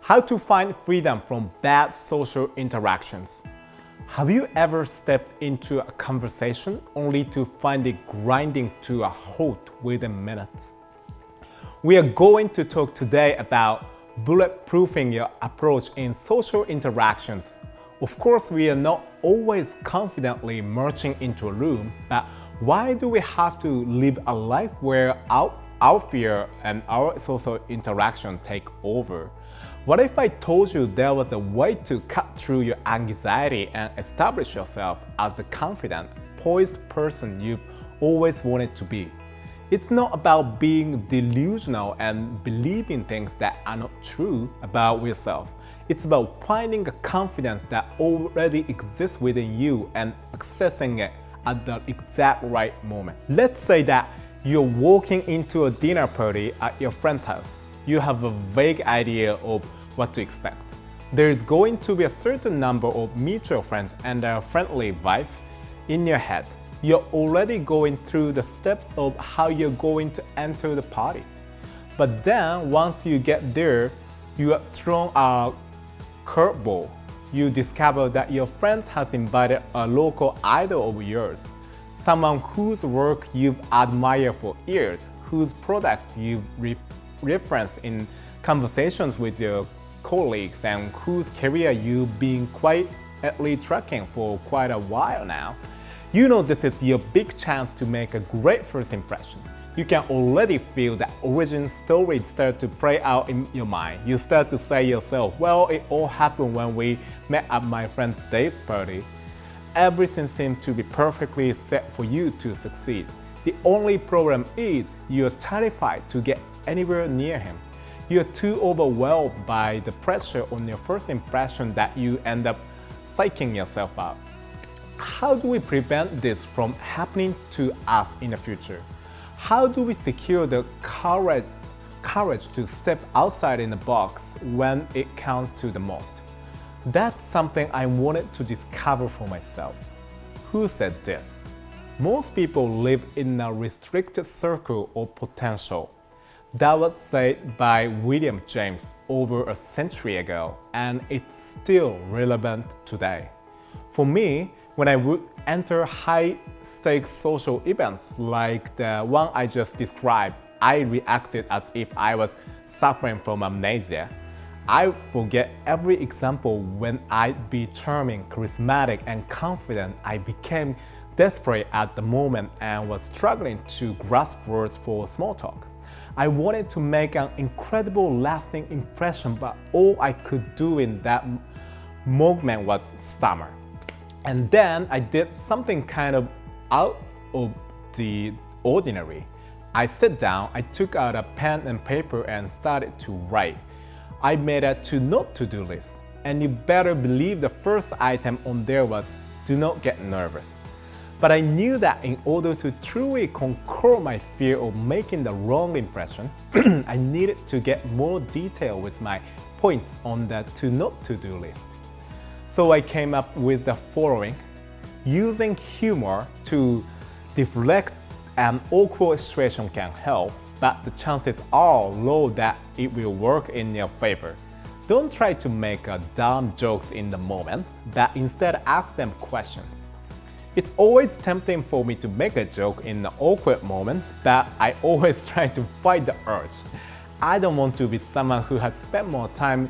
How to find freedom from bad social interactions. Have you ever stepped into a conversation only to find it grinding to a halt within minutes? We are going to talk today about bulletproofing your approach in social interactions. Of course, we are not always confidently marching into a room, but why do we have to live a life where our fear and our social interaction take over? What if I told you there was a way to cut through your anxiety and establish yourself as the confident, poised person you've always wanted to be? It's not about being delusional and believing things that are not true about yourself. It's about finding a confidence that already exists within you and accessing it at the exact right moment. Let's say that you're walking into a dinner party at your friend's house. You have a vague idea of what to expect. There is going to be a certain number of mutual friends and a friendly vibe in your head. You're already going through the steps of how you're going to enter the party. But then, once you get there, you are thrown a curveball. You discover that your friend has invited a local idol of yours, someone whose work you've admired for years, whose products you've referenced in conversations with your colleagues, and whose career you've been quietly tracking for quite a while now. You know this is your big chance to make a great first impression. You can already feel the origin story start to play out in your mind. You start to say yourself, well, it all happened when we met at my friend's Dave's party. Everything seemed to be perfectly set for you to succeed. The only problem is you're terrified to get anywhere near him. You're too overwhelmed by the pressure on your first impression that you end up psyching yourself out. How do we prevent this from happening to us in the future? How do we secure the courage to step outside in the box when it counts to the most? That's something I wanted to discover for myself. Who said this? Most people live in a restricted circle of potential. That was said by William James over a century ago, and it's still relevant today. For me, when I would enter high-stakes social events like the one I just described, I reacted as if I was suffering from amnesia. I forget every example. When I'd be charming, charismatic, and confident, I became desperate at the moment and was struggling to grasp words for small talk. I wanted to make an incredible lasting impression, but all I could do in that moment was stammer. And then I did something kind of out of the ordinary. I sat down, I took out a pen and paper and started to write. I made a to-not-to-do list, and you better believe the first item on there was do not get nervous. But I knew that in order to truly conquer my fear of making the wrong impression, I needed to get more detail with my points on the to-not-to-do list. So I came up with the following. Using humor to deflect an awkward situation can help, but the chances are low that it will work in your favor. Don't try to make dumb jokes in the moment, but instead ask them questions. It's always tempting for me to make a joke in the awkward moment, but I always try to fight the urge. I don't want to be someone who has spent more time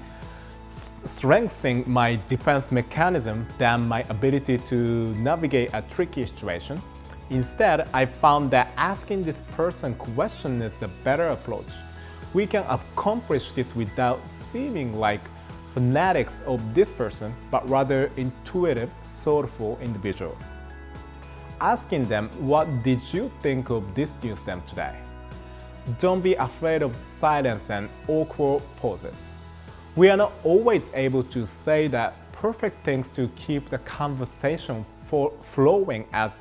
strengthening my defense mechanism than my ability to navigate a tricky situation. Instead, I found that asking this person question is the better approach. We can accomplish this without seeming like fanatics of this person, but rather intuitive, thoughtful individuals. Asking them, what did you think of this news them today? Don't be afraid of silence and awkward pauses. We are not always able to say the perfect things to keep the conversation flowing as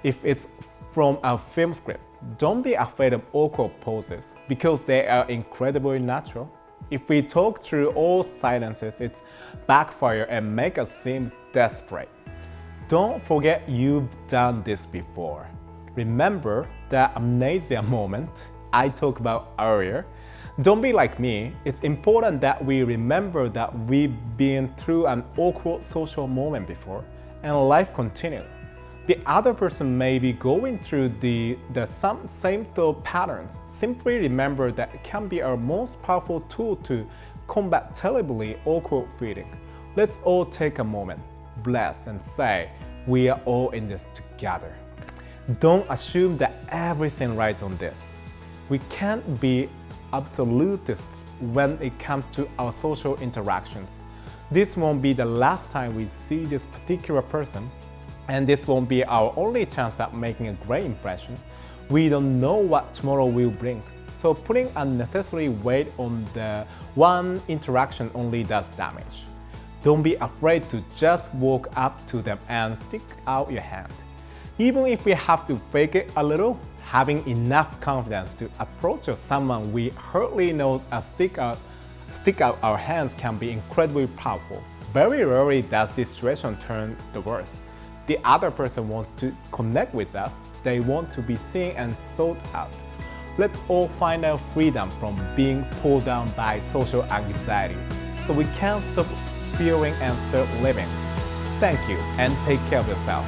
if it's from a film script. Don't be afraid of awkward pauses because they are incredibly natural. If we talk through all silences, it's backfire and make us seem desperate. Don't forget you've done this before. Remember the amnesia moment I talked about earlier? Don't be like me. It's important that we remember that we've been through an awkward social moment before and life continues. The other person may be going through the same thought patterns. Simply remember that it can be our most powerful tool to combat terribly awkward feeling. Let's all take a moment, bless, and say, we are all in this together. Don't assume that everything rides on this. We can't be absolutists when it comes to our social interactions. This won't be the last time we see this particular person, and this won't be our only chance at making a great impression. We don't know what tomorrow will bring. So putting unnecessary weight on the one interaction only does damage. Don't be afraid to just walk up to them and stick out your hand. Even if we have to fake it a little, having enough confidence to approach someone we hardly know and stick out our hands can be incredibly powerful. Very rarely does this situation turn the worst. The other person wants to connect with us. They want to be seen and sought out. Let's all find our freedom from being pulled down by social anxiety so we can stop fearing and start living. Thank you and take care of yourself.